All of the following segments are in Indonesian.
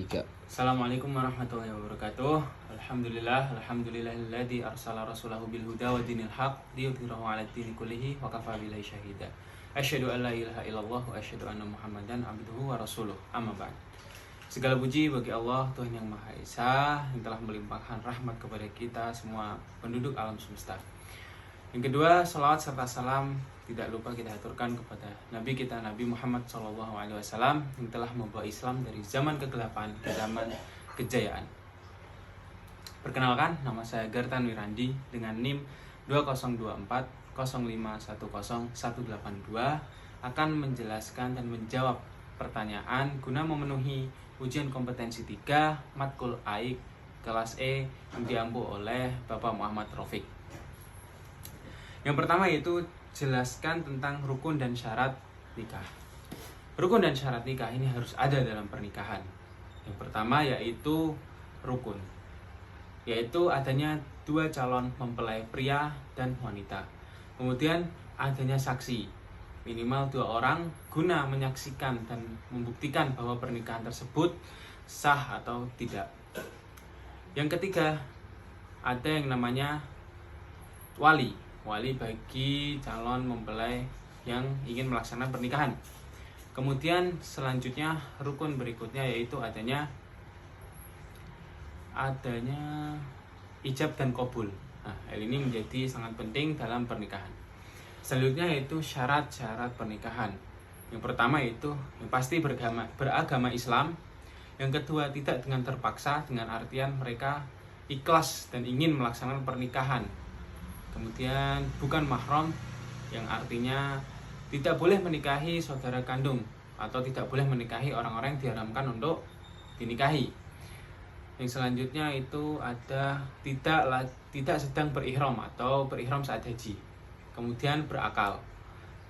Tiga. Assalamualaikum warahmatullahi wabarakatuh. Alhamdulillahilladzi arsala rasulahu bil huda wa dinil haq liyudhhirahu 'ala dini kullihi wa kafa billahi syahida. Asyhadu an la ilaha illallah wa asyhadu anna Muhammadan abduhu wa rasuluh. Amma ba'd. Segala puji bagi Allah, Tuhan yang Maha Esa, yang telah melimpahkan rahmat kepada kita semua penduduk alam semesta. Yang kedua, salawat serta salam tidak lupa kita aturkan kepada Nabi kita, Nabi Muhammad SAW, yang telah membawa Islam dari zaman kegelapan ke zaman kejayaan. Perkenalkan, nama saya Gartan Wirandi dengan NIM 202405100182 akan menjelaskan dan menjawab pertanyaan guna memenuhi ujian kompetensi 3 Matkul AIK kelas E yang diampu oleh Bapak Muhammad Rafiq. Yang pertama yaitu jelaskan tentang rukun dan syarat nikah. Rukun dan syarat nikah ini harus ada dalam pernikahan. Yang pertama yaitu rukun, yaitu adanya dua calon mempelai pria dan wanita. Kemudian adanya saksi, minimal 2 orang guna menyaksikan dan membuktikan bahwa pernikahan tersebut sah atau tidak. Yang ketiga, ada yang namanya wali bagi calon mempelai yang ingin melaksanakan pernikahan. Kemudian selanjutnya rukun berikutnya yaitu adanya ijab dan qabul. Nah, hal ini menjadi sangat penting dalam pernikahan. Selanjutnya yaitu syarat-syarat pernikahan. Yang pertama yaitu yang pasti beragama Islam. Yang kedua, tidak dengan terpaksa, dengan artian mereka ikhlas dan ingin melaksanakan pernikahan. Kemudian bukan mahram, yang artinya tidak boleh menikahi saudara kandung atau tidak boleh menikahi orang-orang yang diharamkan untuk dinikahi. Yang selanjutnya itu ada tidak sedang berihram atau berihram saat haji. Kemudian berakal.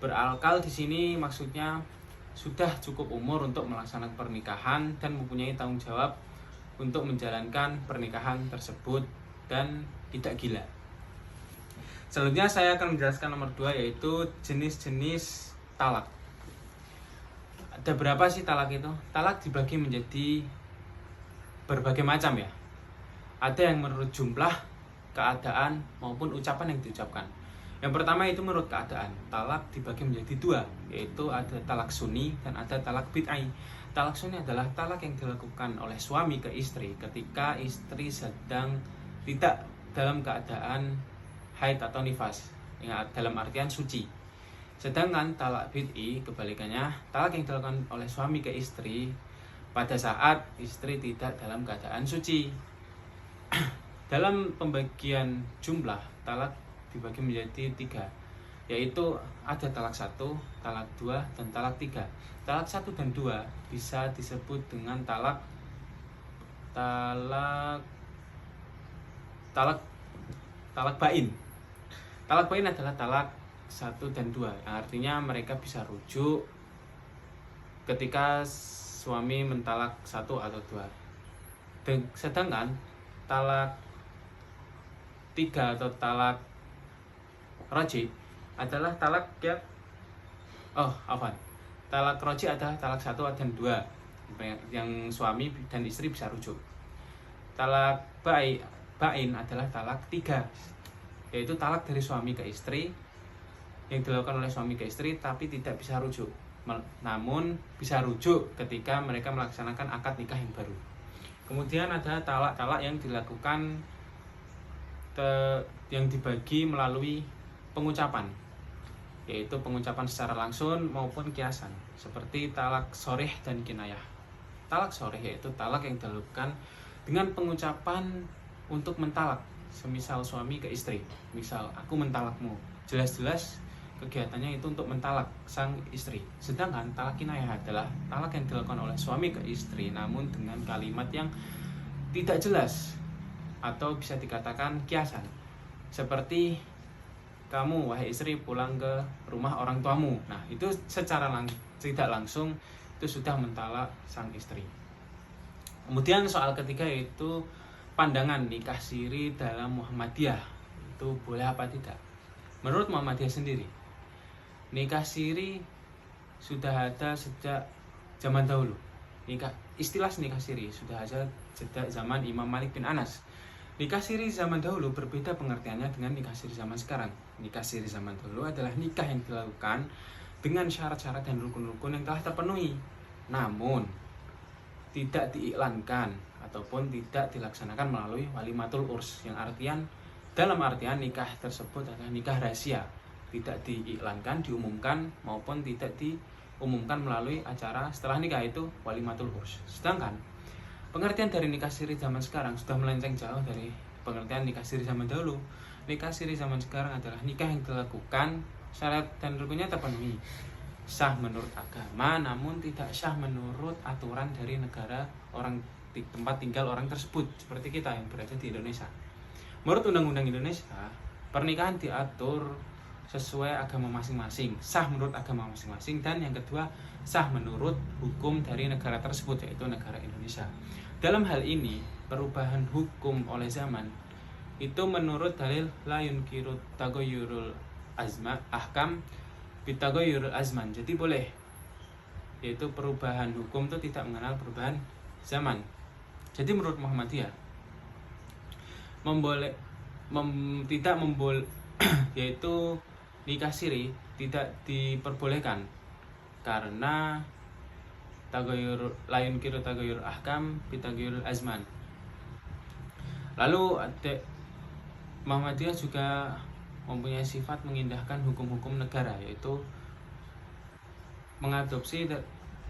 Berakal di sini maksudnya sudah cukup umur untuk melaksanakan pernikahan dan mempunyai tanggung jawab untuk menjalankan pernikahan tersebut dan tidak gila. Selanjutnya saya akan menjelaskan nomor 2 yaitu jenis-jenis talak. Ada berapa sih talak itu? Talak dibagi menjadi berbagai macam ya. Ada yang menurut jumlah, keadaan maupun ucapan yang diucapkan. Yang pertama itu menurut keadaan. Talak dibagi menjadi 2, yaitu ada talak sunni dan ada talak bid'ai. Talak sunni adalah talak yang dilakukan oleh suami ke istri ketika istri sedang tidak dalam keadaan haid atau nifas, ya, dalam artian suci. Sedangkan talak bid'i kebalikannya, talak yang dilakukan oleh suami ke istri pada saat istri tidak dalam keadaan suci. Dalam pembagian jumlah, talak dibagi menjadi 3, yaitu ada talak 1, talak 2, dan talak 3. Talak 1 dan 2 bisa disebut dengan talak bain. Talak bain adalah talak 1 dan 2, yang artinya mereka bisa rujuk ketika suami mentalak 1 atau 2. Sedangkan talak 3 atau talak roji adalah talak talak roji adalah talak 1 dan 2 yang suami dan istri bisa rujuk. Talak bain adalah talak 3, yaitu talak dari suami ke istri yang dilakukan oleh suami ke istri tapi tidak bisa rujuk, namun bisa rujuk ketika mereka melaksanakan akad nikah yang baru. Kemudian ada talak-talak yang dilakukan yang dibagi melalui pengucapan, yaitu pengucapan secara langsung maupun kiasan, seperti talak sorih dan kinayah. Talak sorih yaitu talak yang dilakukan dengan pengucapan untuk mentalak, semisal suami ke istri, misal aku mentalakmu, jelas-jelas kegiatannya itu untuk mentalak sang istri. Sedangkan talak kinayah adalah talak yang dilakukan oleh suami ke istri namun dengan kalimat yang tidak jelas atau bisa dikatakan kiasan, seperti kamu wahai istri pulang ke rumah orang tuamu. Nah, itu secara tidak langsung itu sudah mentalak sang istri. Kemudian soal ketiga yaitu pandangan nikah siri dalam Muhammadiyah, itu boleh apa tidak? Menurut Muhammadiyah sendiri, nikah siri sudah ada sejak zaman dahulu, istilah nikah siri sudah ada sejak zaman Imam Malik bin Anas. Nikah siri zaman dahulu berbeda pengertiannya dengan nikah siri zaman sekarang. Nikah siri zaman dahulu adalah nikah yang dilakukan dengan syarat-syarat dan rukun-rukun yang telah terpenuhi, namun tidak diiklankan ataupun tidak dilaksanakan melalui walimatul urs, yang dalam artian nikah tersebut adalah nikah rahasia, tidak diiklankan, diumumkan maupun tidak diumumkan melalui acara setelah nikah, itu walimatul urs. Sedangkan pengertian dari nikah siri zaman sekarang sudah melenceng jauh dari pengertian nikah siri zaman dahulu. Nikah siri zaman sekarang adalah nikah yang dilakukan syarat dan rukunnya terpenuhi, sah menurut agama namun tidak sah menurut aturan dari negara orang di tempat tinggal orang tersebut, seperti kita yang berada di Indonesia. Menurut Undang-Undang Indonesia, pernikahan diatur sesuai agama masing-masing, sah menurut agama masing-masing, dan yang kedua sah menurut hukum dari negara tersebut, yaitu negara Indonesia. Dalam hal ini, perubahan hukum oleh zaman itu menurut dalil la yunkiru tagoyurul ahkam bitagoyurul azman. Jadi boleh, yaitu perubahan hukum itu tidak mengenal perubahan zaman. Jadi menurut Muhammadiyah yaitu nikah siri tidak diperbolehkan karena lain kira tagoyur ahkam bitagoyur azman. Lalu Muhammadiyah juga mempunyai sifat mengindahkan hukum-hukum negara, yaitu mengadopsi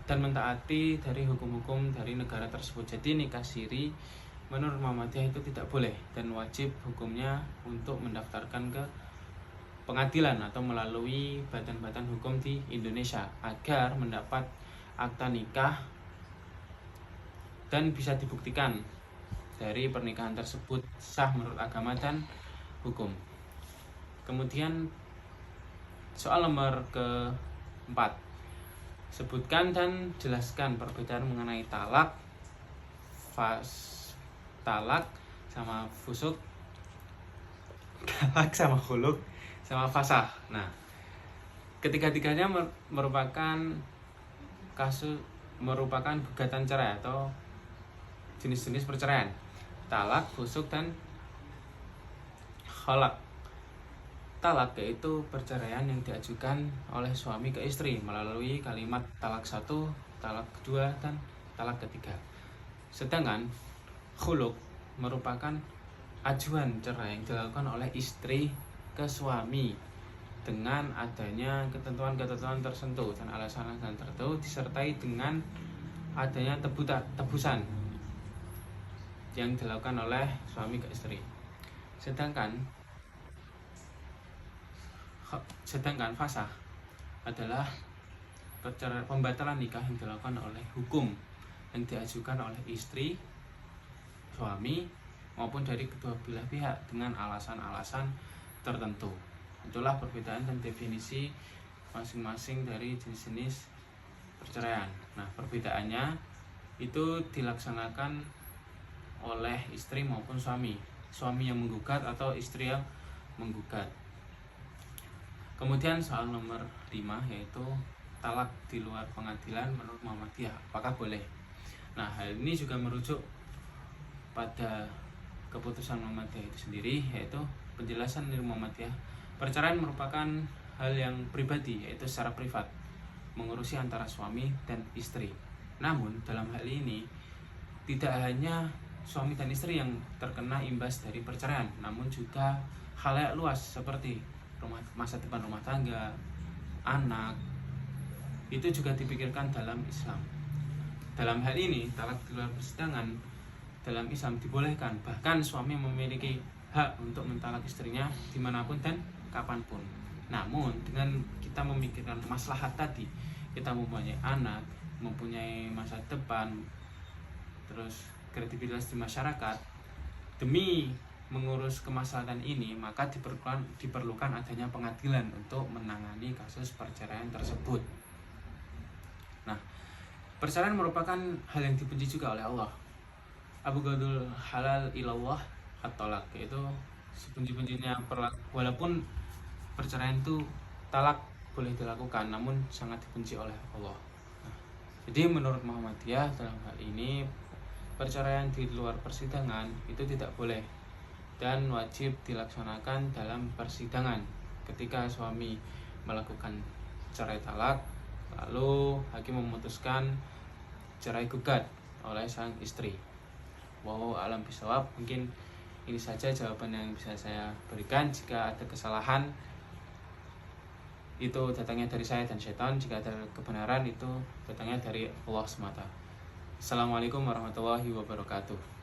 dan mentaati dari hukum-hukum dari negara tersebut. Jadi nikah siri menurut Muhammadiyah itu tidak boleh dan wajib hukumnya untuk mendaftarkan ke pengadilan atau melalui badan-badan hukum di Indonesia agar mendapat akta nikah dan bisa dibuktikan dari pernikahan tersebut sah menurut agama dan hukum. Kemudian soal nomor keempat, sebutkan dan jelaskan perbedaan mengenai talak sama fusuk, talak sama khuluk sama fasah. Nah, ketiga-tiganya merupakan gugatan cerai atau jenis-jenis perceraian: talak, fusuk, dan khalak. Talak yaitu perceraian yang diajukan oleh suami ke istri melalui kalimat talak satu, talak kedua, dan talak ketiga. Sedangkan khuluk merupakan ajuan cerai yang dilakukan oleh istri ke suami dengan adanya ketentuan-ketentuan tertentu dan alasan-alasan tertentu, disertai dengan adanya tebusan yang dilakukan oleh suami ke istri. Sedangkan fasah adalah pembatalan nikah yang dilakukan oleh hukum yang diajukan oleh istri, suami maupun dari kedua belah pihak dengan alasan-alasan tertentu. Itulah perbedaan dan definisi masing-masing dari jenis-jenis perceraian. Nah, perbedaannya itu dilaksanakan oleh istri maupun suami yang menggugat atau istri yang menggugat. Kemudian soal nomor 5 yaitu talak di luar pengadilan menurut Muhammadiyah, apakah boleh? Nah, hal ini juga merujuk pada keputusan Muhammadiyah itu sendiri, yaitu penjelasan dari Muhammadiyah, perceraian merupakan hal yang pribadi, yaitu secara privat, mengurusi antara suami dan istri. Namun dalam hal ini tidak hanya suami dan istri yang terkena imbas dari perceraian, namun juga khalayak luas seperti masa depan rumah tangga, anak, itu juga dipikirkan dalam Islam. Dalam hal ini, talak di luar persidangan dalam Islam dibolehkan, bahkan suami memiliki hak untuk mentalak istrinya dimanapun dan kapanpun. Namun dengan kita memikirkan maslahat tadi, kita mempunyai anak, mempunyai masa depan, terus kredibilitas di masyarakat, demi mengurus kemaslahatan ini, maka diperlukan adanya pengadilan untuk menangani kasus perceraian tersebut. Nah, perceraian merupakan hal yang dibenci juga oleh Allah. Abghadul halal ilallah at-talaq, yaitu sebenci-bencinya walaupun perceraian itu talak boleh dilakukan, namun sangat dibenci oleh Allah. Nah, Jadi menurut Muhammadiyah dalam hal ini perceraian di luar persidangan itu tidak boleh dan wajib dilaksanakan dalam persidangan. Ketika suami melakukan cerai talak, lalu hakim memutuskan cerai gugat oleh sang istri. Wallahu a'lam bishawab. Mungkin ini saja jawaban yang bisa saya berikan. Jika ada kesalahan itu datangnya dari saya dan syaitan, jika ada kebenaran itu datangnya dari Allah semata. Assalamualaikum warahmatullahi wabarakatuh.